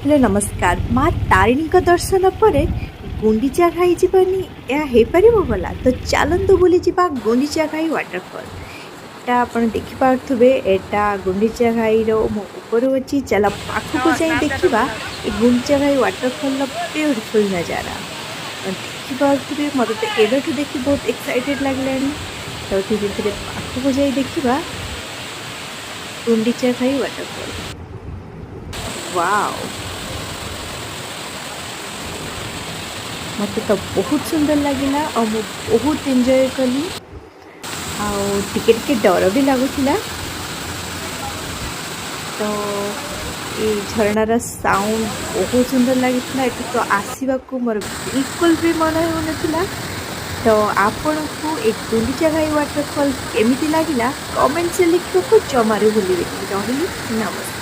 Hello नमस्कार माँ तारिणी का दर्शन पर गुंडीचा घाई जीवानी या हो पार भला तो चलतु बुली जा गुंडीचा घाई वाटरफॉल एटा आप देखिपे एटा गुंडीचा घाई ऊपर अच्छी चल पाखक जाए देखा ये गुंडीचा घाई वाटरफॉल ब्यूटीफुल नजारा देखिपे मत तो एवं देखी बहुत एक्साइटेड लगे तो धीरे धीरे पाखक जाए देखा गुंडीचा घाई वाटरफॉल वाओ मत तो बहुत सुंदर लगिला और मु बहुत एंजॉय कली टिके डर भी लगुला तो ये झरणार साउंड बहुत सुंदर लगी ये तो आसवा को मोर बिल्कुल भी मन हो तो आपण को एक गुंडीचा घाई वाटरफॉल केमिति लगिला कमेंट से लिखो जमारे भूलिए रही नमस्कार।